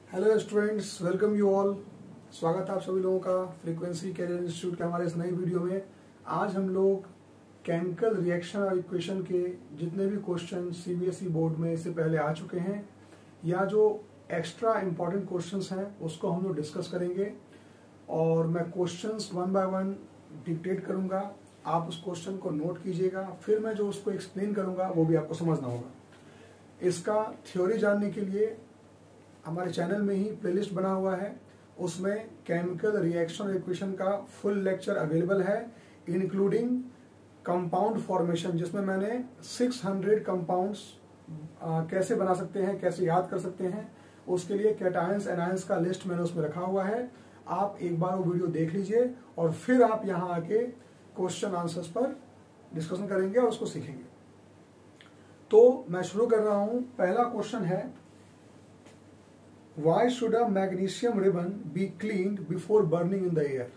Hello students, welcome you all. स्वागत है आप सभी लोगों का फ्रीक्वेंसी कैरियर इंस्टीट्यूट के हमारे इस नई वीडियो में। आज हम लोग केमिकल रिएक्शन और इक्वेशन के जितने भी क्वेश्चन सीबीएसई बोर्ड में इससे पहले आ चुके हैं या जो एक्स्ट्रा इम्पॉर्टेंट क्वेश्चंस हैं उसको हम लोग डिस्कस करेंगे। और मैं questions one by one dictate करूंगा, आप उस क्वेश्चन को नोट कीजिएगा, फिर मैं जो उसको एक्सप्लेन करूंगा वो भी आपको समझना होगा। इसका थ्योरी जानने के लिए हमारे चैनल में ही प्लेलिस्ट बना हुआ है, उसमें केमिकल रिएक्शन और इक्वेशन का फुल लेक्चर अवेलेबल है, इंक्लूडिंग कंपाउंड फॉर्मेशन, जिसमें मैंने 600 कंपाउंड्स कैसे बना सकते हैं, कैसे याद कर सकते हैं, उसके लिए कैटायंस एनायंस का लिस्ट मैंने उसमें रखा हुआ है। आप एक बार वो वीडियो देख लीजिए और फिर आप यहाँ आके क्वेश्चन आंसर्स पर डिस्कशन करेंगे और उसको सीखेंगे। तो मैं शुरू कर रहा हूं। पहला क्वेश्चन है, Why should a magnesium ribbon be cleaned before burning in the air?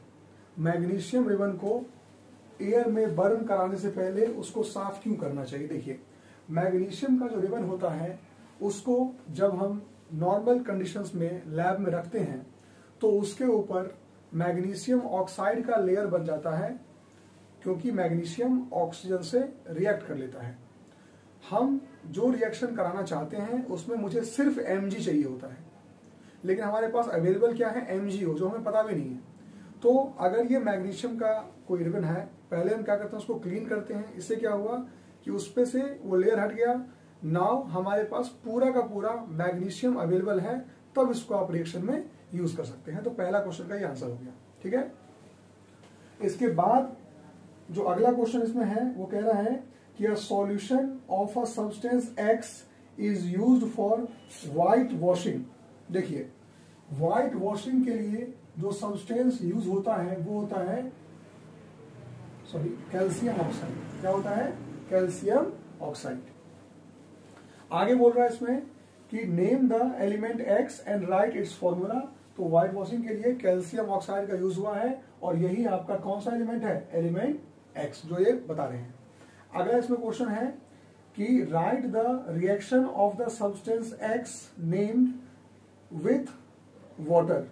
Magnesium ribbon को एयर में बर्न कराने से पहले उसको साफ क्यों करना चाहिए? देखिए, मैग्नीशियम का जो रिबन होता है उसको जब हम नॉर्मल कंडीशंस में लैब में रखते हैं तो उसके ऊपर मैग्नीशियम ऑक्साइड का लेयर बन जाता है, क्योंकि मैग्नीशियम ऑक्सीजन से रिएक्ट कर लेता है। हम जो रिएक्शन कराना चाहते हैं उसमें मुझे सिर्फ Mg चाहिए होता है, लेकिन हमारे पास अवेलेबल क्या है? MgO, जो हमें पता भी नहीं है। तो अगर ये मैग्नीशियम का कोई रिबन है, पहले हम क्या करते हैं, उसको क्लीन करते हैं। इससे क्या हुआ कि उस पे से वो लेयर हट गया। नाउ हमारे पास पूरा का पूरा मैग्नीशियम अवेलेबल है, तब इसको आप रिएक्शन में यूज कर सकते हैं। तो पहला क्वेश्चन का ये आंसर हो गया, ठीक है। इसके बाद जो अगला क्वेश्चन इसमें है वो कह रहा है कि a solution of a substance x is used for white washing. देखिए, व्हाइट वॉशिंग के लिए जो सब्सटेंस यूज होता है वो होता है कैल्शियम ऑक्साइड। क्या होता है? Calcium oxide. आगे बोल रहा है इसमें कि name the element x and right it's formula. तो व्हाइट वॉशिंग के लिए कैल्शियम ऑक्साइड का यूज हुआ है और यही आपका कौन सा एलिमेंट है? एलिमेंट एक्स, जो ये बता रहे हैं। अगला इसमें क्वेश्चन है कि right the reaction of the substance x named with water.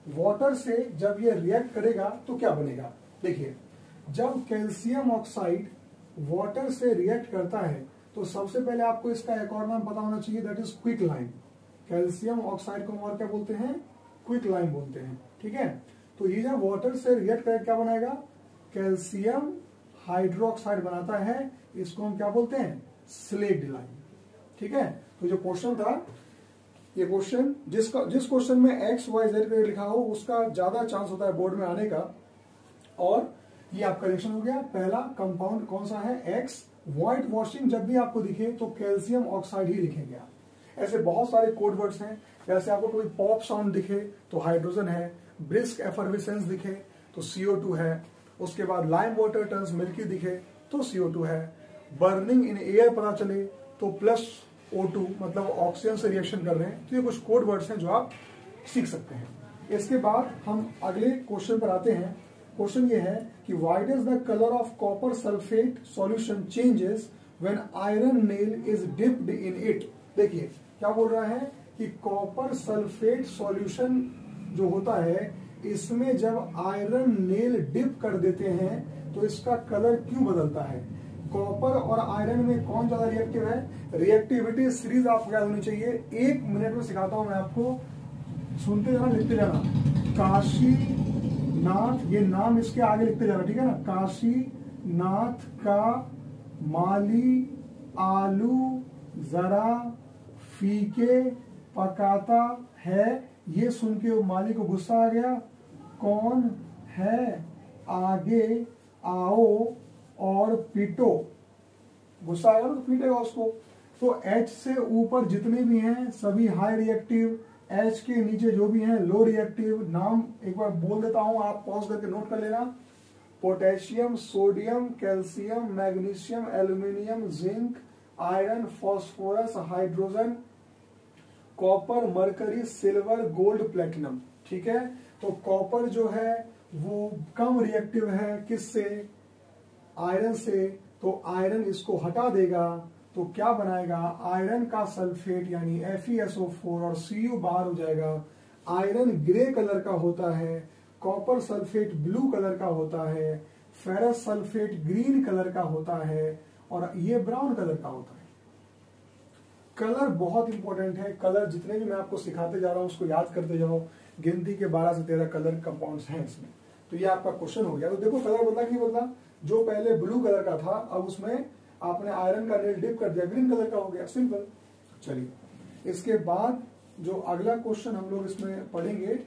Water से जब ये रिएक्ट करेगा तो क्या बनेगा? देखिए, जब कैल्शियम ऑक्साइड वाटर से रिएक्ट करता है तो सबसे पहले आपको इसका एक और नाम पता होना चाहिए, that is quick lime. Calcium oxide को और क्या बोलते हैं? क्विक लाइम बोलते हैं, ठीक है। तो ये जब वाटर से रिएक्ट करेगा क्या बनाएगा? कैल्शियम हाइड्रोक्साइड बनाता है। इसको हम क्या बोलते हैं? स्लेक्ड लाइम, ठीक है। तो जो क्वेश्चन था, ये क्वेश्चन जिस क्वेश्चन में एक्स वाई जेड लिखा हो उसका ज्यादा चांस होता है बोर्ड में आने का। और ये आपका रिएक्शन हो गया। पहला कंपाउंड कौन सा है? एक्स। व्हाइट वॉशिंग जब भी आपको दिखे तो कैल्शियम ऑक्साइड ही लिखेंगे आप। ऐसे बहुत सारे कोड वर्ड्स हैं, जैसे आपको कोई पॉप साउंड दिखे तो हाइड्रोजन है, ब्रिस्क एफर्विसेंस दिखे तो CO2 है, उसके बाद लाइम वाटर टर्न्स मिल्की दिखे तो CO2 है, बर्निंग इन एयर पता चले तो +O2, मतलब ऑक्सीजन से रिएक्शन कर रहे हैं। तो ये कुछ कोड वर्ड्स हैं जो आप सीख सकते हैं। इसके बाद हम अगले क्वेश्चन पर आते हैं। क्वेश्चन ये है कि why does the colour of copper sulphate solution changes when iron nail is dipped in it. देखिए, क्या बोल रहा है कि कॉपर सल्फेट सॉल्यूशन जो होता है इसमें जब आयरन नेल डिप कर देते हैं तो इसका कलर क्यों बदलता है? कॉपर और आयरन में कौन ज्यादा रिएक्टिव है? रिएक्टिविटी सीरीज आपको याद होनी चाहिए। 1 मिनट में सिखाता हूं मैं आपको, सुनते जाना, लिखते जाना। काशीनाथ, ये नाम इसके आगे लिखते जाना, ठीक है ना। काशीनाथ का माली आलू जरा फीके पकाता है। ये सुन के माली को गुस्सा आ गया। कौन है? आगे आओ और पीटो। गुस्सा आएगा तो पीटेगा उसको। तो H से ऊपर जितने भी हैं सभी हाई रिएक्टिव, H के नीचे जो भी हैं लो रिएक्टिव। नाम एक बार बोल देता हूं, आप पॉज करके नोट कर लेना। Potassium, sodium, calcium, magnesium, aluminium, zinc, iron, phosphorus, hydrogen, copper, mercury, silver, gold, platinum, ठीक है। तो कॉपर जो है वो कम रिएक्टिव है, किससे? आयरन से। तो आयरन इसको हटा देगा तो क्या बनाएगा, आयरन का सल्फेट यानी FeSO4 और Cu बाहर हो जाएगा। आयरन ग्रे कलर का होता है, कॉपर सल्फेट ब्लू कलर का होता है, फेरस सल्फेट ग्रीन कलर का होता है और ये ब्राउन कलर का होता है। कलर बहुत इंपॉर्टेंट है। कलर जितने भी मैं आपको सिखाते जा रहा हूं उसको याद करते जाओ। गिनती के 12 से 13 कलर कंपाउंड्स हैं इसमें। तो ये आपका क्वेश्चन हो गया। तो देखो कलर बदला कि नहीं बदला, जो पहले ब्लू कलर का था अब उसमें आपने आयरन का नील डिप कर दिया, ग्रीन कलर का हो गया, सिंपल। चलिए इसके बाद जो अगला क्वेश्चन हम लोग इसमें पढ़ेंगे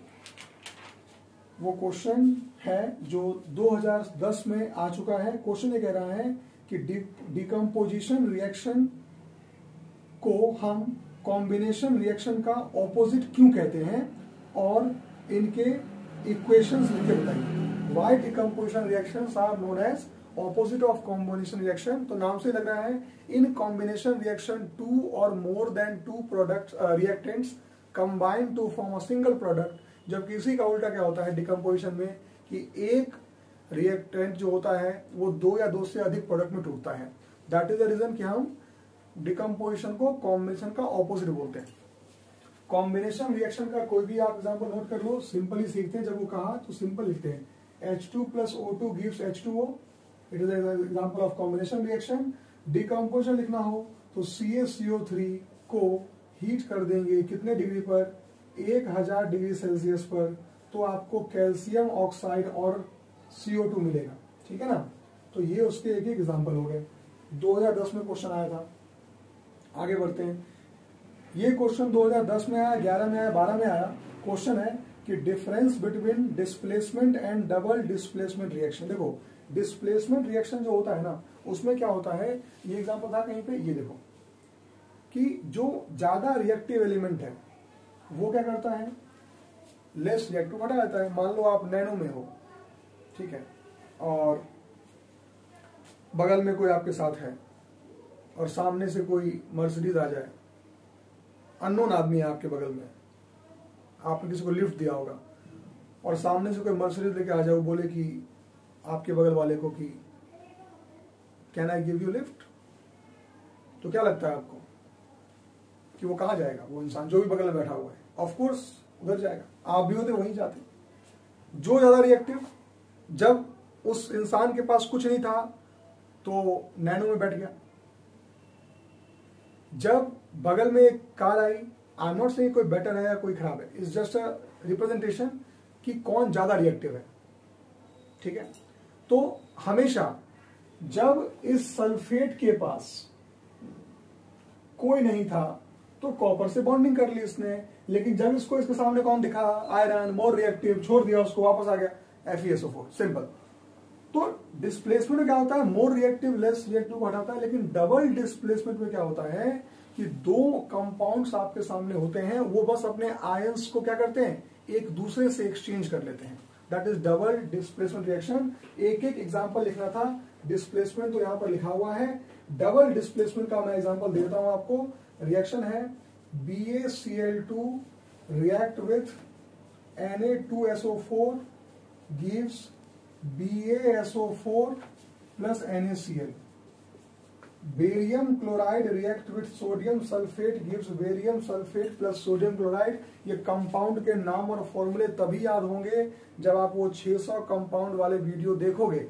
वो क्वेश्चन है जो 2010 में आ चुका है। क्वेश्चन ये कह रहा है कि डिकम्पोजिशन रिएक्शन को हम कॉम्बिनेशन रिएक्शन का ऑपोजिट क्यों कहते हैं और इनके इक्वेशंस लिख के बताइए। Why decomposition reactions are known as opposite of combination reaction. तो नाम से लग रहा है इन कॉम्बिनेशन रिएक्शन 2 और more than 2 product reactants combine to form a single product. जबकि इसी का उल्टा क्या होता है डिकम्पोजिशन में कि एक रिएक्टेंट जो होता है वो 2 या 2 से अधिक प्रोडक्ट में टूटता है। दैट इज द रीजन कि हम डिकम्पोजिशन को कॉम्बिनेशन का ऑपोजिट बोलते हैं। कॉम्बिनेशन रिएक्शन का कोई भी आप एग्जांपल नोट कर लो, सिंपल ही सीखते हैं। जब वो कहा तो सिंपल लिखते हैं H2 plus O2 gives H2O। It is example of combination reaction. Decomposition लिखना हो तो CaCO3 को हीट कर देंगे कितने डिग्री पर, 1000 डिग्री सेल्सियस पर, तो आपको कैल्शियम ऑक्साइड और CO2 मिलेगा। ठीक है ना। तो ये उसके एक एक एग्जांपल हो गए। 2010 में क्वेश्चन आया था। आगे बढ़ते हैं। ये क्वेश्चन 2010 में आया, 11 में आया, 12 में आया। क्वेश्चन है कि difference between displacement and double displacement reaction. देखो डिस्प्लेसमेंट रिएक्शन जो होता है ना उसमें क्या होता है, ये एग्जांपल था कहीं पे, ये देखो कि जो ज्यादा रिएक्टिव एलिमेंट है वो क्या करता है, लेस रिएक्टिव हटा जाता है। मान लो आप नैनो में हो, ठीक है, और बगल में कोई आपके साथ है और सामने से कोई मर्सिडीज आ जाए, अननोन आदमी है आपके बगल में, आपने किसी को लिफ्ट दिया होगा और सामने से कोई मर्सिडीज लेके आ जाए, वो बोले कि आपके बगल वाले को कि can I give you lift, तो क्या लगता है आपको कि वो कहाँ जाएगा, वो इंसान जो भी बगल में बैठा हुआ है, ऑफ कोर्स उधर जाएगा। आप भी होते वहीं जाते। जो ज्यादा रिएक्टिव, जब उस इंसान के पास कुछ नहीं था तो नैनो में बैठ गया। जब बगल में एक car I, I am not saying कोई बेटर है या कोई खराब है, इट्स जस्ट अ रिप्रेजेंटेशन कि कौन ज्यादा रिएक्टिव है। ठीक है, तो हमेशा जब इस सल्फेट के पास कोई नहीं था तो कॉपर से बॉन्डिंग कर ली इसने, लेकिन जब इसको इसके सामने कौन दिखा, आयरन, मोर रिएक्टिव, छोड़ दिया उसको, वापस आ गया FeSO4, सिंपल। तो डिस्प्लेसमेंट में क्या होता है, मोर रिएक्टिव लेस रिएक्टिव को हटाता है। लेकिन डबल डिस्प्लेसमेंट में क्या होता है कि दो कंपाउंड्स आपके सामने होते हैं, वो बस अपने आयंस को क्या करते हैं, एक दूसरे से एक्सचेंज कर लेते हैं। That is double displacement reaction. एक एक एग्जांपल लिखना था। डिस्प्लेसमेंट तो यहां पर लिखा हुआ है, डबल डिस्प्लेसमेंट का मैं एग्जांपल देता हूं आपको। रिएक्शन है BaCl2 react with Na2SO4 gives BaSO4 plus NaCl. Barium chloride react with sodium sulphate gives barium sulphate plus sodium chloride. ये कंपाउंड के नाम और फॉर्मूले तभी याद होंगे जब आप वो 600 कंपाउंड वाले वीडियो देखोगे।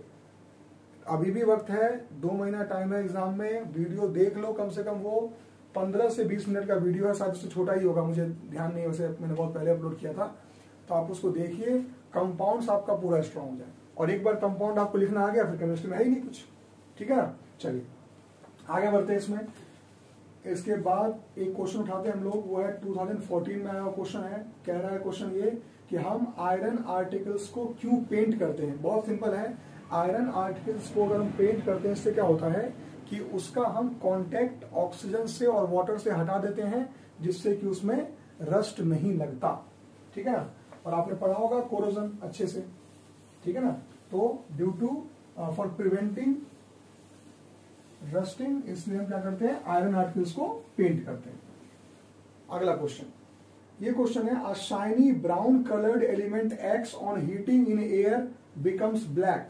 अभी भी वक्त है, 2 महीना टाइम है एग्जाम में, वीडियो देख लो। कम से कम वो 15 से 20 मिनट का वीडियो है, शायद उससे छोटा ही होगा, मुझे ध्यान नहीं, वैसे मैंने बहुत पहले अपलोड किया था। तो आप उसको देखिए, कंपाउंड्स आपका पूरा स्ट्रॉन्ग हो जाए। और एक बार कंपाउंड आपको लिखना आ गया फिर केमिस्ट्री में है ही नहीं कुछ। ठीक है ना। चलिए आगे बढ़ते हैं इसमें। इसके बाद एक क्वेश्चन उठाते हैं हम लोग, वो है 2014 में आया हुआ क्वेश्चन है। कह रहा है क्वेश्चन ये कि हम आयरन आर्टिकल्स को क्यों पेंट करते हैं। बहुत सिंपल है, आयरन आर्टिकल्स को अगर हम पेंट करते हैं इससे क्या होता है कि उसका हम कांटेक्ट ऑक्सीजन से और वाटर से हटा देते हैं, जिससे कि उसमें रस्ट नहीं लगता। ठीक है ना। और आपने पढ़ा होगा कोरोजन अच्छे से, ठीक है ना। तो due to for preventing rusting, इसलिए हम क्या करते हैं, आयरन आर्टिकल्स को पेंट करते हैं। अगला क्वेश्चन, ये क्वेश्चन है अ shiny brown coloured element acts on heating in air becomes black.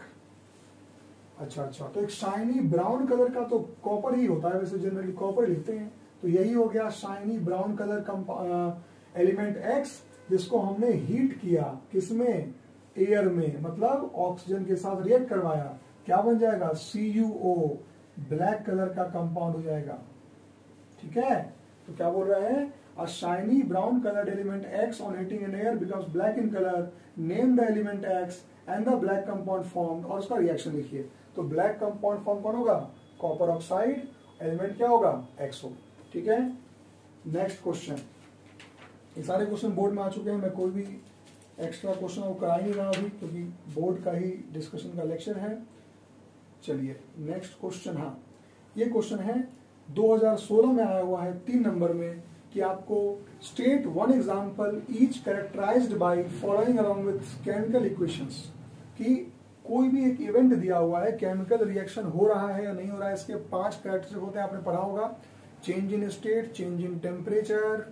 अच्छा अच्छा, तो एक शाइनी ब्राउन कलर का तो कॉपर ही होता है, वैसे जनरली कॉपर लिखते हैं, तो यही हो गया shiny brown colour element x, जिसको हमने हीट किया किसमें, एयर में, मतलब ऑक्सीजन के साथ रिएक्ट करवाया, क्या बन जाएगा, CuO, ब्लैक कलर का कंपाउंड हो जाएगा। ठीक है, तो क्या बोल रहे हैं, a shiny brown colored element X on heating in air becomes black in color, name the element X and the black compound formed, और उसका रिएक्शन लिखिए। तो ब्लैक कंपाउंड फॉर्म कौन होगा, कॉपर ऑक्साइड, एलिमेंट क्या होगा, X होगा। ठीक है, नेक्स्ट क्वेश्चन। ये सारे क्वेश्चन बोर्ड में आ चुके हैं, मैं कोई भी एक्स्ट्रा क्वेश्चन वो करा ही नहीं रहा अभी, क्योंकि बोर्ड का ही डिस्कशन का लेक्चर है। चलिए नेक्स्ट क्वेश्चन। हाँ, ये क्वेश्चन है 2016 में आया हुआ है 3 नंबर में, कि आपको state one example each characterized by following along with chemical equations, कि कोई भी एक इवेंट दिया हुआ है, केमिकल रिएक्शन हो रहा है या नहीं हो रहा है, इसके 5 कैरेक्टरिस्टिक होते हैं, आपने पढ़ा होगा, change in state, change in temperature,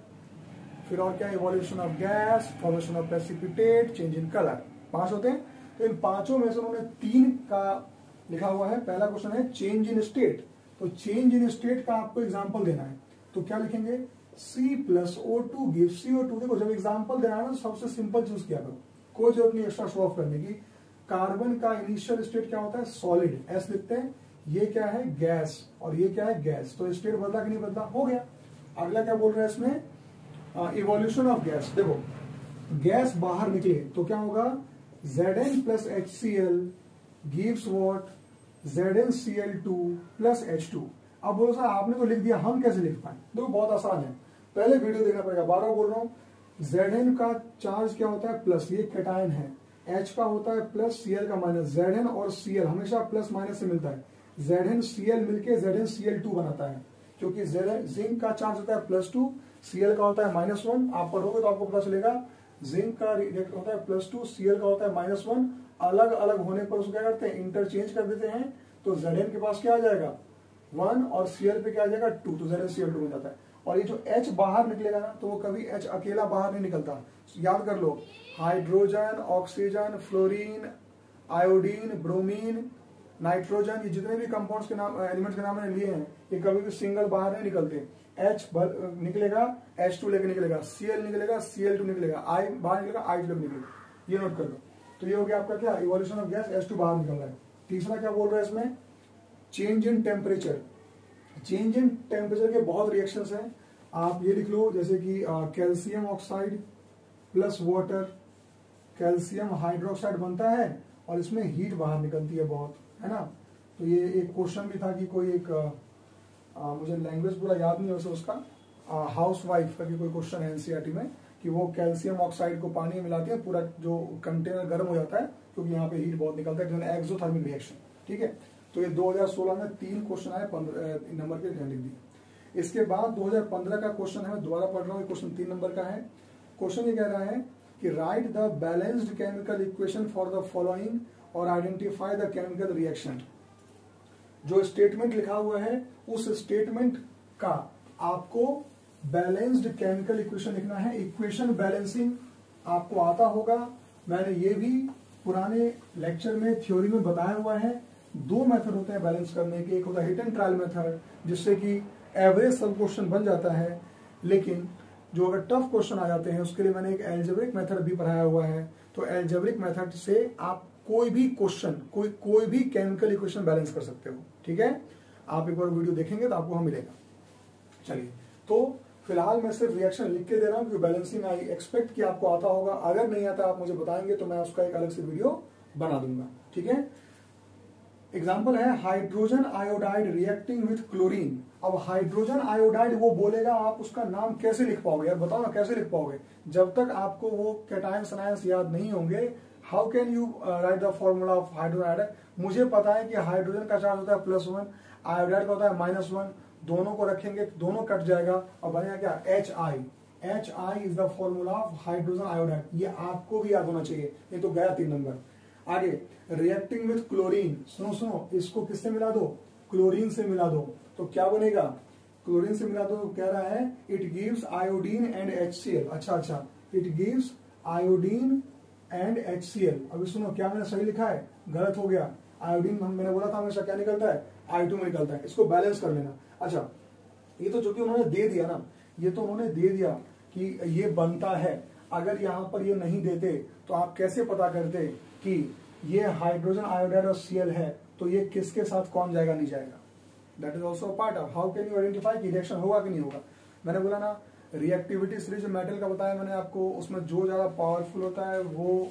फिर और क्या, evolution of gas, formation of precipitate, change in colour, 5 होते हैं। तो इन 5 में से उन्होंने 3 का लिखा हुआ है। पहला क्वेश्चन है चेंज इन स्टेट, तो चेंज इन स्टेट का आपको एग्जाम्पल देना है, तो क्या लिखेंगे, C+O2 gives CO2। देखो जब एग्जाम्पल देना है ना, सबसे सिंपल चूज किया करो, कोई जरूरत नहीं एक्स्ट्रा शो ऑफ करने की। कार्बन का इनिशियल स्टेट क्या होता है, सॉलिड, S लिखते हैं, ये क्या है, गैस, और ये क्या है, गैस, तो स्टेट बदला कि नहीं बदला, हो गया। अगला क्या बोल रहे हैं इसमें, इवोल्यूशन ऑफ गैस। देखो गैस बाहर निकले तो क्या होगा, Zn plus HCl gives what, ZnCl2 plus H2। अब बोलो सर आपने तो लिख दिया, हम कैसे लिख पाए, देखो बहुत आसान है, पहले वीडियो देखना पड़ेगा, 12 बोल रहा हूँ। Zn का चार्ज क्या होता है, प्लस, ये कैटायन है, H का होता है प्लस, Cl का माइनस, Zn और Cl हमेशा प्लस माइनस से मिलता है, ZnCl मिलके ZnCl2 बनाता है, क्योंकि जिंक का चार्ज होता है +2, Cl का होता है -1, आप पढ़ोगे तो आपको पता चलेगा, जिंक का रिएक्ट होता है +2, Cl का होता है -1, अलग अलग होने पर उसको क्या करते हैं, इंटरचेंज कर देते हैं, तो Zn के पास क्या आ जाएगा 1 और Cl पे क्या आ जाएगा 2, तो ZnCl2 बन जाता है। और ये जो H बाहर निकलेगा ना, तो वो कभी H अकेला बाहर नहीं निकलता, याद कर लो, hydrogen, oxygen, fluorine, iodine, bromine, nitrogen, ये जितने भी कंपाउंड्स के नाम, एलिमेंट्स के नाम मैंने लिए हैं, ये कभी भी सिंगल बाहर नहीं निकलते। H निकलेगा, H2 लेके निकलेगा, Cl निकलेगा, Cl2 निकलेगा, I बाहर निकलेगा, I2 निकलेगा, ये नोट कर लो। तो ये हो गया आपका क्या, इवोल्यूशन ऑफ गैस, H2 बाहर निकल रहा है। तीसरा क्या बोल रहा है इसमें, change in temperature. Change in temperature के बहुत रिएक्शंस हैं, आप ये लिख लो, जैसे कि calcium oxide plus water, calcium hydroxide बनता है, और इसमें हीट बाहर निकलती है बहुत, है ना। तो ये एक क्वेश्चन भी था कि कोई एक मुझे लैंग्वेज पूरा याद नहीं है वैसे उसका, हाउस वाइफ का भी कोई क्वेश्चन है एनसीईआरटी में, कि वो कैल्शियम ऑक्साइड को पानी में मिलाती है, पूरा जो कंटेनर गर्म हो जाता है, क्योंकि यहाँ पे हीट बहुत निकलता है, एक्सोथर्मिक रिएक्शन। ठीक है, तो ये 2016 में 3 क्वेश्चन आए, 15 नंबर के लिख दिए। इसके बाद 2015 का क्वेश्चन है, मैं दोबारा पढ़ रहा हूँ, क्वेश्चन 3 नंबर का है। क्वेश्चन ये कह रहा है कि right the balanced chemical equation for the following और आइडेंटिफाई द केमिकल रिएक्शन। जो स्टेटमेंट लिखा हुआ है, उस स्टेटमेंट का आपको बैलेंस्ड केमिकल इक्वेशन लिखना है। इक्वेशन बैलेंसिंग आपको आता होगा, मैंने ये भी पुराने लेक्चर में थ्योरी में बताया हुआ है। 2 मेथड होते हैं बैलेंस करने के, एक होता है हिट एंड ट्रायल मेथड, जिससे कि एवरेज सब क्वेश्चन बन जाता है, लेकिन जो अगर टफ क्वेश्चन आ जाते हैं उसके लिए मैंने एक एल्जेब्रिक मेथड भी पढ़ाया हुआ है। तो एल्जेब्रिक मेथड से आप कोई भी क्वेश्चन, कोई भी केमिकल इक्वेशन बैलेंस कर सकते हो। ठीक है, आप एक बार वीडियो देखेंगे तो आपको मिलेगा। चलिए, तो फिलहाल मैं सिर्फ रिएक्शन लिख के दे रहा हूँ, क्योंकि बैलेंसिंग आई एक्सपेक्ट कि आपको आता होगा, अगर नहीं आता आप मुझे बताएंगे तो मैं उसका एक अलग से वीडियो बना दूंगा। ठीक है, एग्जाम्पल है hydrogen iodide reacting with chlorine. अब हाइड्रोजन आयोडाइड वो बोलेगा, आप उसका नाम कैसे लिख पाओगे, यार बताओ ना कैसे लिख पाओगे, जब तक आपको वो कैटायंस आयंस याद नहीं होंगे। How can you right the formula of hydrogen iodide. मुझे पता है कि हाइड्रोजन का चार्ज होता है +1, आयोडाइड का होता है -1, दोनों को रखेंगे दोनों कट जाएगा और बनेगा क्या, HI is the formula of hydrogen iodide. ये आपको भी याद होना चाहिए, ये तो गया 3 नंबर। आगे रिएक्टिंग विथ क्लोरीन, सुनो इसको किससे मिला दो, क्लोरीन से मिला दो, तो क्या बनेगा, क्लोरीन से मिला दो तो कह रहा है it gives iodine and HCl। अच्छा, it gives iodine and HCl। अभी सुनो, क्या मैंने सही लिखा है, गलत हो गया, आयोडीन मैंने बोला था हमेशा क्या निकलता है, I2 में निकलता है। इसको बैलेंस कर लेना। अच्छा, ये तो चूंकि उन्होंने दे दिया ना, ये तो उन्होंने दे दिया कि ये बनता है। अगर यहाँ पर ये नहीं देते तो आप कैसे पता करते कि ये हाइड्रोजन आयोडाइड और Cl है, तो ये किसके साथ कौन जाएगा नहीं जाएगा। That is also part of how can you identify कि रिएक्शन होगा कि नहीं होगा। मैंने बोला ना रिएक्टिविटी सीरीज मेटल का बताया मैंने आपको, उसमें जो ज्यादा पावरफुल होता है वो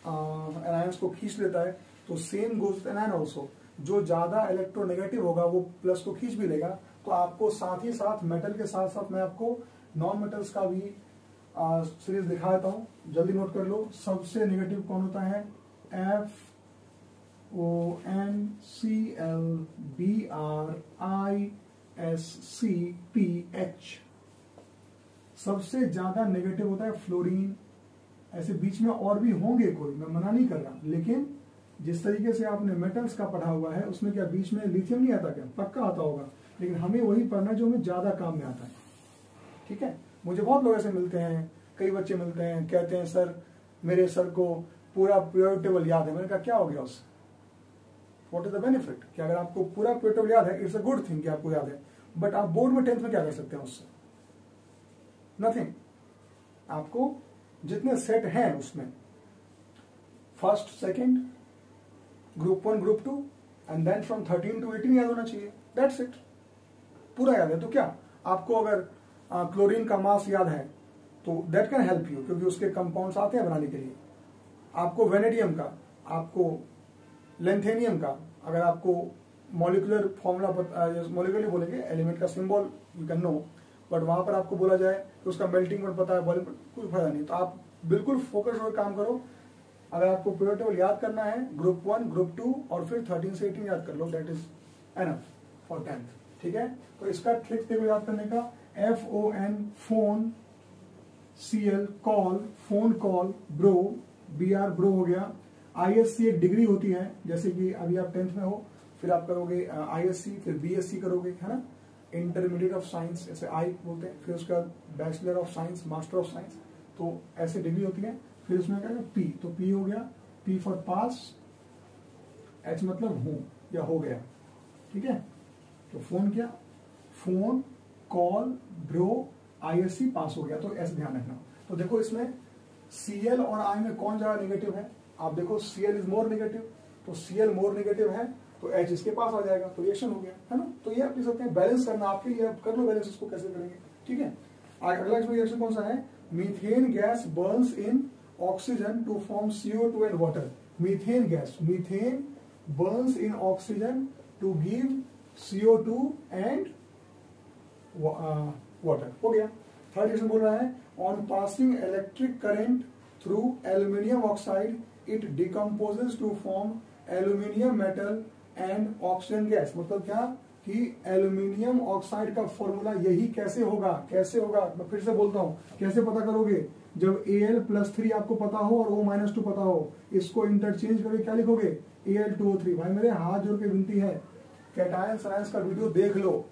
एनायंस को खींच लेता है। तो सेम गोज एनायन ऑल्सो, जो ज्यादा इलेक्ट्रोनेगेटिव होगा वो प्लस को खींच भी लेगा। तो आपको साथ ही साथ मेटल के साथ साथ मैं आपको नॉन मेटल्स का भी सीरीज दिखा देता हूँ, जल्दी नोट कर लो। सबसे नेगेटिव कौन होता है, FONClBrISCPH, सबसे ज्यादा नेगेटिव होता है फ्लोरीन। ऐसे बीच में और भी होंगे कोई, मैं मना नहीं कर रहा, लेकिन जिस तरीके से आपने मेटल्स का पढ़ा हुआ है उसमें क्या बीच में लिथियम नहीं आता क्या, पक्का आता होगा, लेकिन हमें वही पढ़ना जो हमें ज्यादा काम में आता है। ठीक है, मुझे बहुत लोग ऐसे मिलते हैं, कई बच्चे मिलते हैं, कहते हैं सर मेरे सर को पूरा पीरियोडिक टेबल याद है। मैंने कहा क्या हो गया उससे, व्हाट इज द बेनिफिट, कि अगर आपको पूरा पीरियोडिक टेबल याद है इट्स अ गुड थिंग कि आपको याद है, बट आप बोर्ड में 10th में क्या कर सकते हैं उससे, नथिंग। आपको जितने सेट हैं उसमें first second group 1 group 2 and then from 13 to 18 याद होना चाहिए, दैट्स इट, पूरा याद है। तो क्या आपको अगर क्लोरीन का मास याद है तो दैट कैन हेल्प यू, क्योंकि उसके कंपाउंड्स आते हैं बनाने के लिए। आपको वेनेडियम का, आपको लेंथेनियम का, अगर आपको मॉलिक्यूलर फॉर्मूला, मॉलिक्यूलर बोलेंगे एलिमेंट का symbol you can know, but वहां पर आपको बोला जाए तो उसका मेल्टिंग पॉइंट पता है, बॉइलिंग पॉइंट, कोई फायदा नहीं। तो आप बिल्कुल फोकस होकर काम करो। अगर आपको पीरियोडिक टेबल याद करना है ग्रुप 1 ग्रुप 2 और फिर 13 से 18 याद कर लो, that is enough for 10th। ठीक है, तो इसका ट्रिक टेबल याद करने का FON phone, CL call, phone call, bro, BR bro हो गया। ISC एक डिग्री होती है, जैसे कि अभी आप 10th में हो, फिर आप करोगे ISC, फिर BSc करोगे, है ना, इंटरमीडिएट ऑफ साइंस, ऐसे I बोलते हैं, फिर उसका bachelor of science, master of science, तो ऐसे डिग्री होती है। फिर उसमें क्या P, तो P हो गया, P फॉर पास, H मतलब हूं या हो गया। ठीक है, तो फोन क्या, फोन, कॉल, ब्रो, ISC पास हो गया, तो ऐसे ध्यान रखना। तो देखो इसमें Cl और I में कौन ज्यादा नेगेटिव है, आप देखो Cl इज मोर नेगेटिव, तो Cl मोर नेगेटिव है तो H इसके पास आ जाएगा, तो रिएक्शन हो गया, है ना। तो ये आप लिख सकते हैं, बैलेंस करना आपके लिए, आप कर लो बैलेंस, इसको कैसे करेंगे। ठीक है, अगला इसमें रिएक्शन कौन सा है, methane gas burns in oxygen to form CO2 and water. Methane gas, methane burns in oxygen to give CO2 and water, हो गया। थर्ड रिएक्शन बोल रहा है on passing electric current through aluminium oxide it decomposes to form aluminium metal and oxygen gas. मतलब क्या कि aluminium oxide का formula यही कैसे होगा, कैसे होगा, मैं फिर से बोलता हूं, कैसे पता करोगे, जब Al+3 आपको पता हो और O-2 पता हो, इसको इंटरचेंज करके क्या लिखोगे, Al2O3। भाई मेरे हाथ जोड़ के विनती है, कैटायन साइंस का वीडियो देख लो,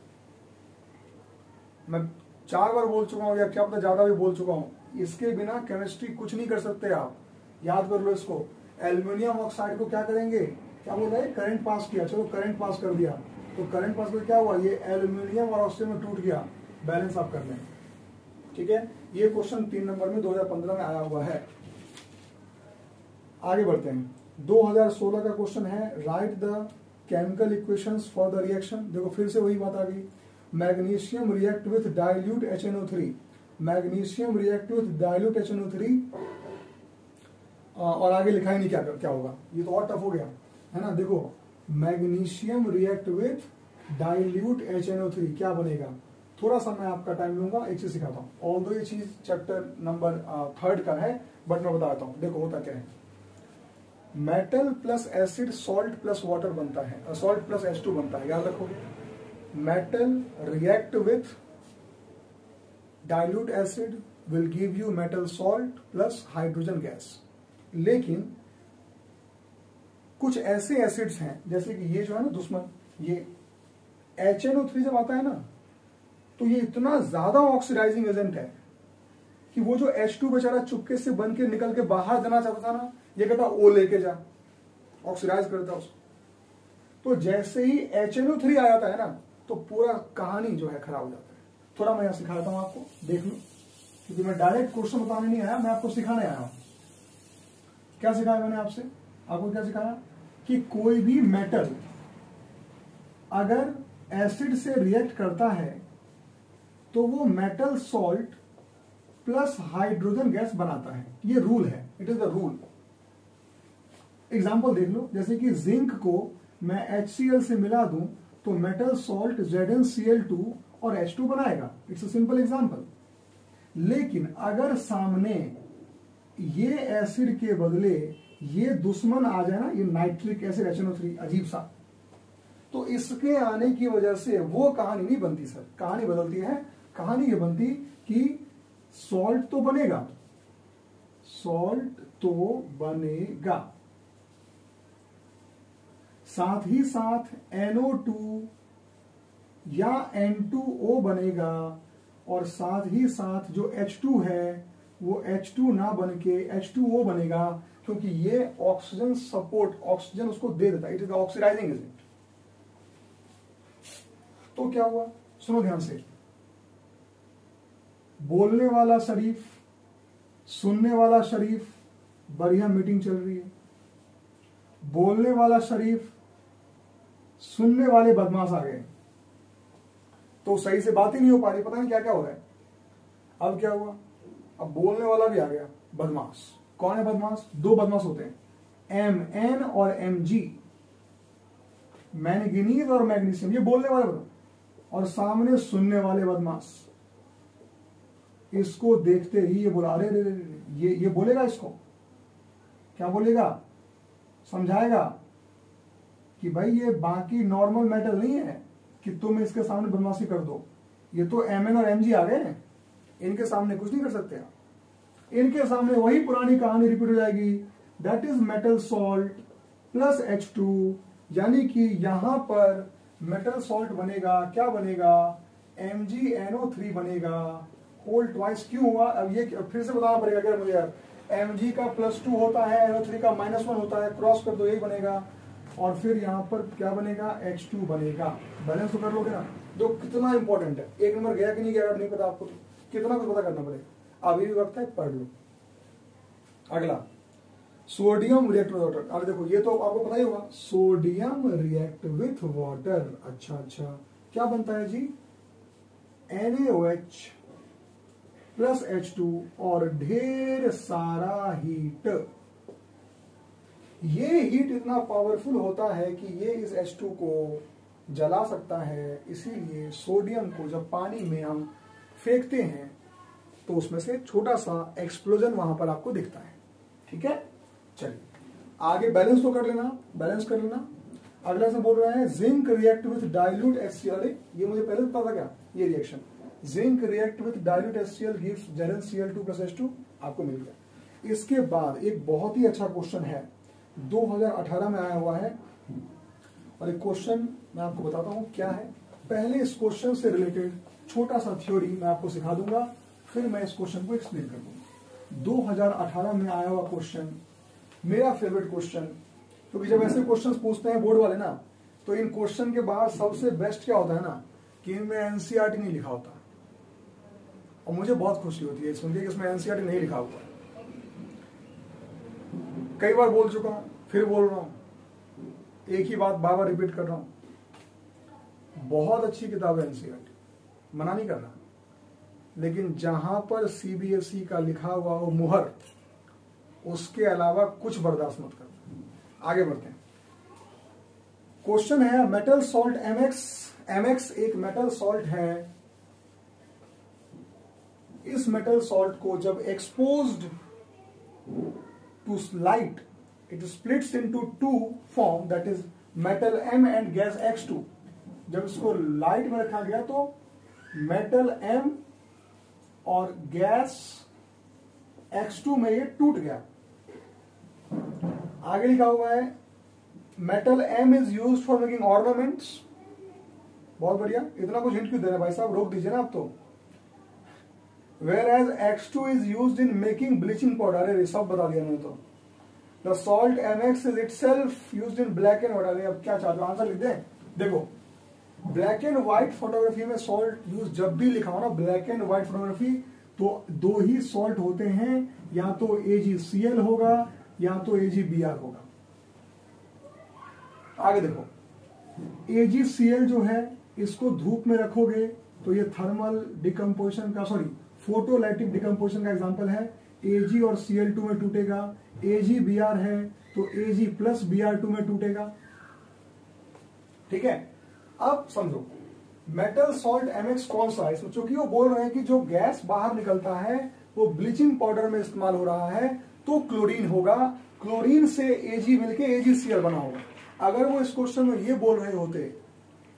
मैं 4 बार बोल चुका हूं या क्या पता ज्यादा भी बोल चुका हूं, इसके बिना केमिस्ट्री कुछ नहीं कर सकते आप, याद कर लो इसको। एल्यूमिनियम ऑक्साइड को क्या करेंगे, क्या बोल रहा है, करंट पास किया, चलो करंट पास कर दिया, तो करंट पास कर क्या हुआ, ये एल्यूमिनियम और ऑक्सीजन में टूट गया, बैलेंस आप कर लें। ठीक है, ये क्वेश्चन 3 नंबर में 2015 में आया हुआ है। आगे बढ़ते हैं, 2016 का क्वेश्चन है, right the chemical equations for the reaction. देखो फिर से वही बात आ गई, magnesium react with dilute HNO3, magnesium react with dilute HNO3, और आगे लिखा ही नहीं क्या क्या होगा, ये तो और टफ हो गया, है ना। देखो magnesium react with dilute HNO3 क्या बनेगा, थोड़ा सा मैं आपका टाइम लूंगा, एक चीज सिखाता हूँ, ऑल्दो ये चीज चैप्टर नंबर 3 का है, बट मैं बताता हूँ। देखो होता क्या है, metal plus acid salt plus water बनता है, सॉल्ट प्लस H2 बनता है, याद रखोगे। Metal react with dilute acid will give you metal salt plus hydrogen gas. लेकिन कुछ ऐसे एसिड्स हैं, जैसे कि ये जो है ना दुश्मन, ये HNO3 जब आता है ना, तो ये इतना ज्यादा ऑक्सीडाइजिंग एजेंट है कि वो जो H2 बेचारा चुपके से बन के निकल के बाहर जाना चाहता था ना, ये कहता ओ लेके जा, ऑक्सीडाइज करता है उसको। तो जैसे ही HNO3 आ जाता है ना, तो पूरा कहानी जो है खराब हो जाता है। थोड़ा मैं यहां सिखाता हूं आपको, देख लो, क्योंकि मैं डायरेक्ट क्वेश्चन बताने नहीं आया, मैं आपको सिखाने आया हूं। क्या सिखाया मैंने आपसे? आपको क्या सिखाया कि कोई भी मेटल अगर एसिड से रिएक्ट करता है तो वो metal salt plus hydrogen gas बनाता है। ये रूल है, it is the rule. Example देख लो, जैसे कि जिंक को मैं HCl से मिला दूं तो मेटल सॉल्ट ZnCl2 और H2 बनाएगा। It's a simple example. लेकिन अगर सामने ये एसिड के बदले ये दुश्मन आ जाए ना, ये नाइट्रिक एसिड HNO3, अजीब सा, तो इसके आने की वजह से वो कहानी नहीं बनती सर। कहानी बदलती है। कहानी ये बनती कि सॉल्ट तो बनेगा, सॉल्ट तो बनेगा, साथ ही साथ NO2 या N2O बनेगा, और साथ ही साथ जो H2 है वो H2 ना बन के H2O बनेगा, क्योंकि ये ऑक्सीजन सपोर्ट, ऑक्सीजन उसको दे देता है। It is oxidising agent. तो क्या हुआ, सुनो ध्यान से। बोलने वाला शरीफ, सुनने वाला शरीफ, बढ़िया मीटिंग चल रही है। बोलने वाला शरीफ, सुनने वाले बदमाश आ गए, तो सही से बात ही नहीं हो पा रही, पता नहीं क्या क्या हो रहा है। अब क्या हुआ, अब बोलने वाला भी आ गया बदमाश। कौन है बदमाश? दो बदमाश होते हैं, Mn और Mg, मैंगनीज और मैग्नीशियम, ये बोलने वाले बदमाश। और सामने सुनने वाले बदमाश, इसको देखते ही ये बोला, अरे ये बोलेगा, इसको क्या बोलेगा, समझाएगा कि भाई ये बाकी नॉर्मल मेटल नहीं है कि तुम इसके सामने बदमाशी कर दो। ये तो Mn और Mg आ गए, इनके सामने कुछ नहीं कर सकते आप। इनके सामने वही पुरानी कहानी रिपीट हो जाएगी, that is metal salt plus H2, यानी कि यहां पर मेटल सॉल्ट बनेगा, क्या बनेगा, MgNO3 बनेगा, होल ट्वाइस। क्यों हुआ, अब ये फिर से बताना पड़ेगा क्या मुझे यार। Mg का +2 होता है, NO3 का -1 होता है, क्रॉस कर दो, यही बनेगा। और फिर यहाँ पर क्या बनेगा, H2 बनेगा। बैलेंस तो कर लोगे ना, जो कितना इंपॉर्टेंट है। एक नंबर गया कि नहीं गया नहीं पता आपको, तो कितना कुछ पता करना पड़ेगा। अभी भी वक्त है, पढ़ लो। अगला, सोडियम रिएक्ट विथ वाटर। अब देखो, ये तो आपको पता ही होगा, सोडियम रिएक्ट विथ वाटर। अच्छा, क्या बनता है जी, NaOH प्लस H2 और ढेर सारा हीट। ये हीट इतना पावरफुल होता है कि ये इस H2 को जला सकता है। इसीलिए सोडियम को जब पानी में हम फेंकते हैं तो उसमें से छोटा सा एक्सप्लोजन वहां पर आपको दिखता है। ठीक है, चलिए आगे बैलेंस तो कर लेना, बैलेंस कर लेना। अगला से बोल रहा है zinc react with dilute HCl। ये मुझे पहले पता था क्या, ये reaction zinc react with dilute HCl gives ZnCl2 plus H2, आपको मिल गया। इसके बाद एक बहुत ही अच्छा क्वेश्चन है, 2018 में आया हुआ है, और एक क्वेश्चन मैं आपको बताता हूं क्या है। पहले इस क्वेश्चन से रिलेटेड छोटा सा थ्योरी मैं आपको सिखा दूंगा, फिर मैं इस क्वेश्चन को एक्सप्लेन कर दूंगा। 2018 में आया हुआ क्वेश्चन, मेरा फेवरेट क्वेश्चन, क्योंकि जब ऐसे क्वेश्चन पूछते हैं बोर्ड वाले ना, तो इन क्वेश्चन के बाद सबसे बेस्ट क्या होता है ना, कि इनमें एनसीईआरटी नहीं लिखा होता। और मुझे बहुत खुशी होती है सुन के कि इसमें एनसीईआरटी नहीं लिखा हुआ है। कई बार बोल चुका हूं, फिर बोल रहा हूं, एक ही बात बार बार रिपीट कर रहा हूं। बहुत अच्छी किताब है एनसीईआरटी, मना नहीं कर रहा, लेकिन जहां पर सीबीएसई का लिखा हुआ वो मुहर, उसके अलावा कुछ बर्दाश्त मत करना। आगे बढ़ते हैं। क्वेश्चन है मेटल सॉल्ट MX एक मेटल सॉल्ट है। इस मेटल सॉल्ट को जब exposed to light, it splits into to form, that is metal M and gas X2। जब इसको लाइट में रखा गया तो मेटल M और गैस X2 में ये टूट गया। आगे लिखा हुआ है metal M is used for making ornaments. बहुत बढ़िया, इतना कुछ हिंट क्यों दे रहे हैं भाई साहब, रोक दीजिए ना आप तो। Whereas X2 is used in making bleaching powder, अरे सब बता दिया मैंने तो। The salt MX is itself used in black and white. अब क्या चाहते हो आंसर लिख दें? देखो ब्लैक एंड व्हाइट फोटोग्राफी में सॉल्ट यूज जब भी लिखा हो ना ब्लैक एंड व्हाइट फोटोग्राफी, तो दो ही सॉल्ट होते हैं, या तो AgCl होगा या तो AgBr होगा। आगे देखो AgCl जो है इसको धूप में रखोगे तो ये थर्मल डिकम्पोजिशन का फोटोलाइटिक डिकम्पोजिशन का एग्जांपल है। Ag और Cl2 में टूटेगा। AgBr है तो Ag प्लस Br2 में टूटेगा। ठीक है, अब समझो मेटल सॉल्ट MX कौन सा है इसमें, चूंकि वो बोल रहे हैं कि जो गैस बाहर निकलता है वो ब्लीचिंग पाउडर में इस्तेमाल हो रहा है, तो क्लोरीन होगा। क्लोरीन से Ag मिलके AgCl बना होगा। अगर वो इस क्वेश्चन में ये बोल रहे होते,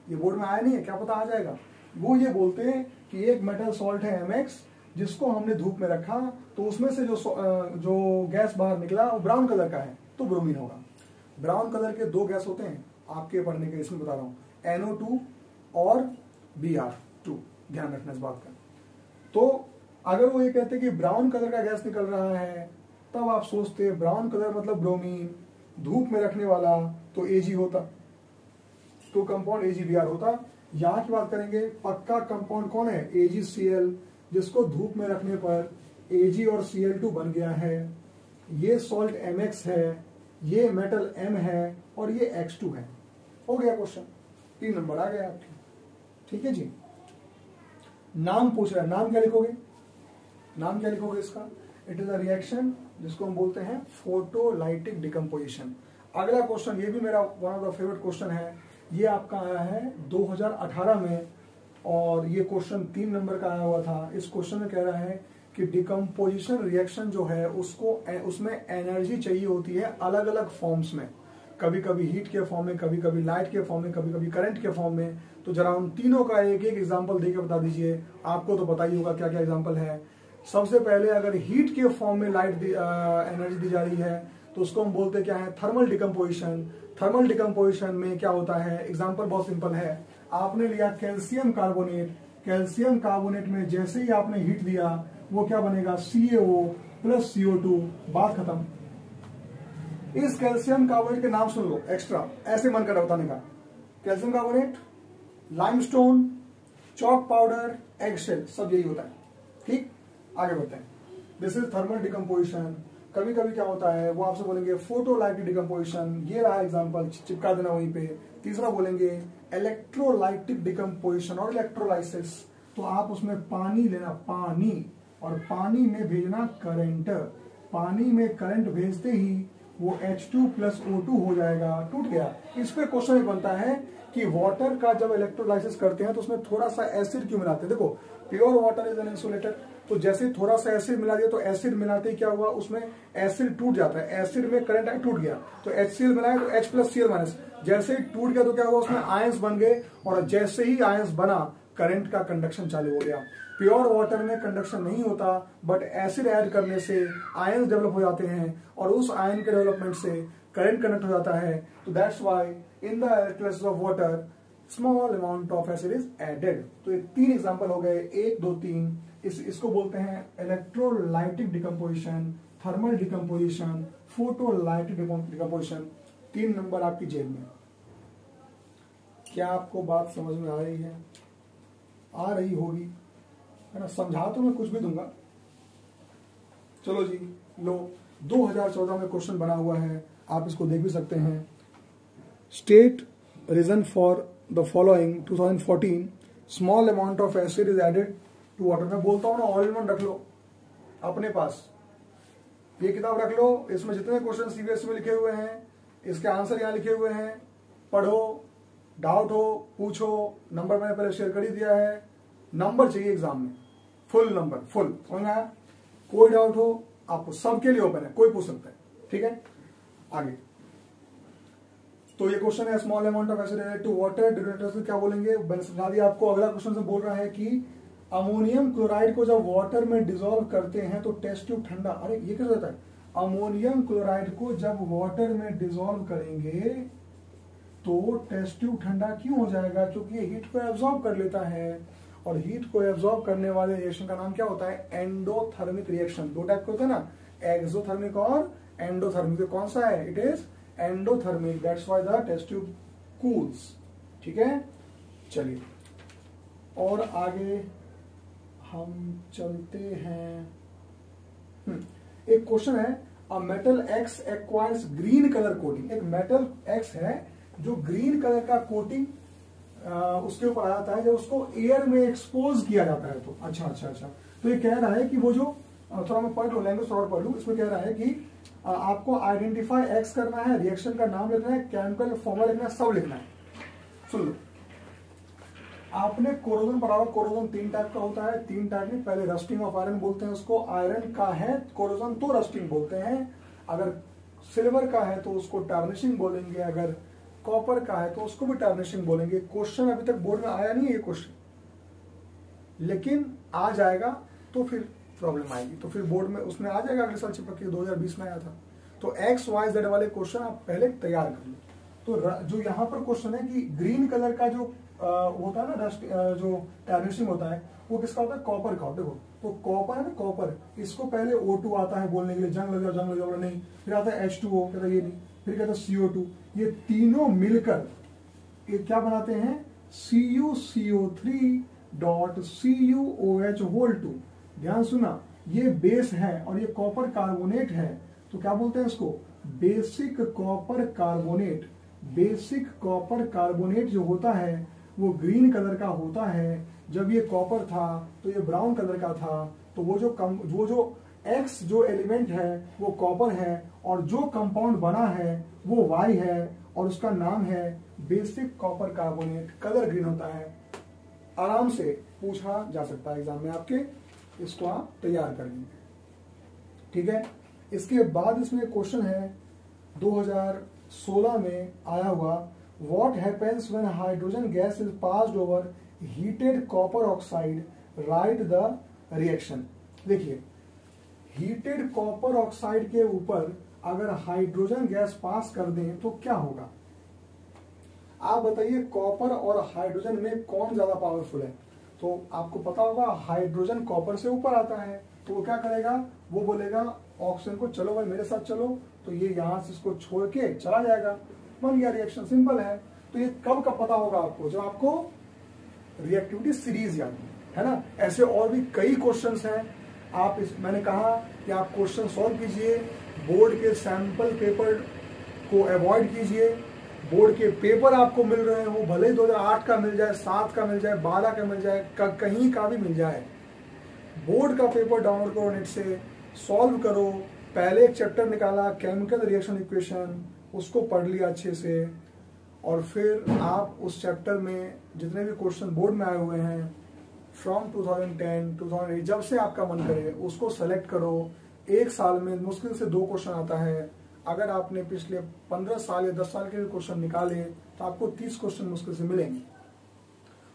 ये बोर्ड में आया नहीं है, क्या पता आ जाएगा, वो ये बोलते हैं कि एक मेटल सॉल्ट है MX जिसको हमने धूप में रखा तो उसमें से जो गैस बाहर निकला वो ब्राउन कलर का है, तो ब्रोमीन होगा। ब्राउन कलर के दो गैस होते हैं आपके पढ़ने के, इसमें बता रहा हूं, NO2 और Br2, ध्यान रखना इस बात का। तो अगर वो ये कहते कि ब्राउन कलर का गैस निकल रहा है, तब आप सोचते ब्राउन कलर मतलब ब्रोमीन, धूप में रखने वाला तो Ag होता, तो कंपाउंड AgBr होता। यहां की बात करेंगे, पक्का कंपाउंड कौन है? AgCl, जिसको धूप में रखने पर Ag और Cl2 बन गया है। ये सॉल्ट MX है, ये मेटल M है और ये X2 है। हो गया क्वेश्चन, 3 नंबर आ गया आपके। ठीक है जी। नाम पूछ रहा है, नाम क्या लिखोगे? नाम क्या लिखोगे इसका? इट इज अ रिएक्शन जिसको हम बोलते हैं फोटोलाइटिक डिकम्पोजिशन। अगला क्वेश्चन, ये भी मेरा one of the favourite question है, ये आपका आया है 2018 में और ये क्वेश्चन 3 नंबर का आया हुआ था। इस क्वेश्चन में कह रहा है कि डिकम्पोजिशन रिएक्शन जो है उसमें एनर्जी चाहिए होती है अलग अलग फॉर्म्स में, कभी कभी हीट के फॉर्म में, कभी कभी लाइट के फॉर्म में, कभी कभी करंट के फॉर्म में। तो जरा उन तीनों का एक एक एग्जांपल देकर बता दीजिए। आपको तो पता ही होगा क्या क्या एग्जांपल है। सबसे पहले अगर हीट के फॉर्म में लाइट एनर्जी दी जा रही है तो उसको हम बोलते क्या है? Thermal decomposition. थर्मल डिकम्पोजिशन में क्या होता है? एग्जाम्पल बहुत सिंपल है, आपने लिया कैल्शियम कार्बोनेट। कैल्शियम कार्बोनेट में जैसे ही आपने हीट दिया वो क्या बनेगा? CaO प्लस CO2, बात खत्म। इस कैल्शियम कार्बोनेट के नाम सुन लो एक्स्ट्रा, ऐसे मन कर बताने का। Calcium carbonate, limestone, chalk powder, eggshell, सब यही होता है। ठीक, आगे बढ़ते हैं। This is thermal decomposition. कभी कभी क्या होता है वो आपसे बोलेंगे फोटोलाइटिक डिकम्पोजिशन, ये रहा एग्जांपल, चिपका देना वहीं पे। तीसरा बोलेंगे इलेक्ट्रोलाइटिक डिकम्पोजिशन और इलेक्ट्रोलाइसिस, तो आप उसमें पानी लेना, पानी, और पानी में भेजना करंट। पानी में करंट भेजते ही वो H2 प्लस O2 हो जाएगा, टूट गया। इस पे क्वेश्चन एक बनता है कि वाटर का जब इलेक्ट्रोलाइसिस करते हैं तो उसमें थोड़ा सा एसिड क्यों मिलाते हैं? देखो pure water is an insulator, तो जैसे थोड़ा सा एसिड मिला दिया तो एसिड मिलाते ही क्या हुआ, उसमें एसिड टूट जाता है। एसिड में करंट आया, टूट गया, तो HCl मिलाया तो H प्लस Cl माइनस, जैसे ही टूट गया तो क्या हुआ, उसमें आयंस बन गए, और जैसे ही आयंस बना करंट का कंडक्शन चालू हो गया। प्योर वाटर में कंडक्शन नहीं होता, बट एसिड ऐड करने से आयंस डेवलप हो जाते हैं और उस आयन के डेवलपमेंट से करंट कंडक्ट हो जाता है। तो that's why in the electrolysis of water small amount of acid is added. तो ये 3 एग्जांपल हो गए, 1 2 3। इसको बोलते हैं electrolytic decomposition, thermal decomposition, photolytic decomposition. 3 number आपकी जेब में। क्या आपको बात समझ में आ रही है? आ रही होगी, है ना? समझा तो मैं कुछ भी दूंगा। चलो जी, लो 2014 में क्वेश्चन बना हुआ है, आप इसको देख भी सकते हैं। State reason for the following 2014, small amount of acid is added to water. मैं बोलता हूँ ना, ऑल इन वन रख लो अपने पास, ये किताब रख लो, इसमें जितने क्वेश्चन CBSE में लिखे हुए हैं इसके आंसर यहाँ लिखे हुए हैं, पढ़ो, डाउट हो पूछो। नंबर मैंने पहले शेयर कर ही दिया है, नंबर चाहिए एग्जाम में, फुल नंबर, फुल, समझ में आया? कोई डाउट हो आपको, सबके लिए ओपन है, कोई पूछ सकता है। ठीक है, आगे। तो ये क्वेश्चन है small amount of acid added to water duration से क्या बोलेंगे, मैंने समझा दिया आपको। अगला क्वेश्चन से बोल रहा है कि अमोनियम क्लोराइड को जब वाटर में डिसॉल्व करते हैं तो टेस्ट ट्यूब ठंडा। अरे ये कैसे होता है? अमोनियम क्लोराइड को जब वाटर में डिसॉल्व करेंगे तो टेस्ट ट्यूब ठंडा क्यों हो जाएगा? क्योंकि ये हीट को एब्जॉर्ब कर लेता है, और हीट को एब्जॉर्ब करने वाले रिएक्शन का नाम क्या होता है? Endothermic reaction. 2 टाइप के होते हैं ना, एक्सोथर्मिक और एंडोथर्मिक। तो कौन सा है? It is endothermic, that's why the test tube cools. ठीक है, चलिए और आगे हम चलते हैं। एक क्वेश्चन है, a metal x acquires green colour coating. एक मेटल एक्स है जो ग्रीन कलर का कोटिंग उसके ऊपर आ जाता है जब उसको एयर में एक्सपोज किया जाता है। तो अच्छा, तो ये कह रहा है कि वो जो थोड़ा मैं पढ़ लूँ, लैंग्वेज थोड़ा पढ़ लूँ। इसमें कह रहा है कि आपको आइडेंटिफाई एक्स करना है, रिएक्शन का नाम लिखना है, केमिकल फॉर्मूला लिखना है, सब लिखना है। सुन लो, आपने कोरोजन बराबर, कोरोजन 3 टाइप का होता है, 3 टाइप में। पहले रस्टिंग ऑफ आयरन बोलते हैं उसको, आयरन का है कोरोजन तो रस्टिंग बोलते हैं। अगर सिल्वर का है तो उसको टार्निशिंग बोलेंगे, अगर कॉपर का है तो उसको भी टार्निशिंग बोलेंगे। क्वेश्चन अभी तक बोर्ड में आया नहीं है ये क्वेश्चन, लेकिन आ जाएगा तो फिर प्रॉब्लम आएगी, तो फिर बोर्ड में उसमें आ जाएगा। अगले साल चिपक के 2020 में आया था। तो एक्स वाई जेड वाले क्वेश्चन आप पहले तैयार कर लो। तो जो यहाँ पर क्वेश्चन है कि ग्रीन कलर का जो होता है ना रस्ट, जो टार्निशिंग होता है वो किसका होता है? कॉपर का। देखो, तो कॉपर है ना, कॉपर, इसको पहले O2 आता है बोलने के लिए, जंग लग जाओ नहीं, फिर आता है H2O, कहता है ये नहीं, फिर कहता है CO2। ये तीनों मिलकर ये क्या बनाते हैं? CuCO3.CuOH2। ध्यान सुना, ये बेस है और ये कॉपर कार्बोनेट है, तो क्या बोलते हैं इसको? Basic copper carbonate. Basic copper carbonate जो होता है वो ग्रीन कलर का होता है। जब ये कॉपर था तो ये ब्राउन कलर का था। तो वो जो एक्स जो एलिमेंट है वो कॉपर है, और जो कंपाउंड बना है वो वाई है, और उसका नाम है basic copper carbonate. Colour green होता है। आराम से पूछा जा सकता है एग्जाम में आपके, इसको आप तैयार कर लेंगे। ठीक है, इसके बाद इसमें क्वेश्चन है 2016 में आया हुआ, what happens when hydrogen gas is passed over heated copper oxide, right the reaction. देखिए, हीटेड कॉपर ऑक्साइड के ऊपर अगर हाइड्रोजन गैस पास कर दें तो क्या होगा? आप बताइए, कॉपर और हाइड्रोजन में कौन ज्यादा पावरफुल है? तो आपको पता होगा हाइड्रोजन कॉपर से ऊपर आता है, तो वो क्या करेगा? वो बोलेगा ऑक्सीजन को चलो भाई मेरे साथ चलो, तो ये यहां से इसको छोड़ के चला जाएगा। बन गया रिएक्शन, सिंपल है। तो ये कब पता होगा आपको? जब आपको रिएक्टिविटी सीरीज याद है ना। ऐसे और भी कई क्वेश्चंस हैं। आप मैंने कहा कि आप क्वेश्चन सॉल्व कीजिए, बोर्ड के सैंपल पेपर को अवॉइड कीजिए। बोर्ड के पेपर आपको मिल रहे हो, भले ही 2008 का मिल जाए, 7 का मिल जाए, 12 का मिल जाए, कहीं का भी मिल जाए, बोर्ड का पेपर डाउनलोड करो नेट से, सॉल्व करो। पहले एक चैप्टर निकाला केमिकल रिएक्शन इक्वेशन, उसको पढ़ लिया अच्छे से, और फिर आप उस चैप्टर में जितने भी क्वेश्चन बोर्ड में आए हुए हैं फ्रॉम 2010, 2008, जब से आपका मन करे उसको सेलेक्ट करो। एक साल में मुश्किल से 2 क्वेश्चन आता है। अगर आपने पिछले 15 साल या 10 साल के भी क्वेश्चन निकाले तो आपको 30 क्वेश्चन मुश्किल से मिलेंगे।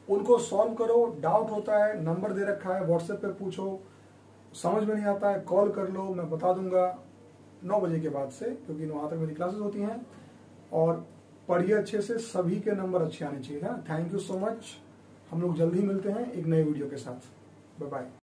उनको सॉल्व करो। डाउट होता है, नंबर दे रखा है, व्हाट्सएप पे पूछो। समझ में नहीं आता है, कॉल कर लो, मैं बता दूंगा 9 बजे के बाद से, क्योंकि वहां तक मेरी क्लासेस होती हैं। और पढ़िए अच्छे से, सभी के नंबर अच्छे आने चाहिए ना। Thank you so much. हम लोग जल्दी मिलते हैं एक नए वीडियो के साथ। Bye bye.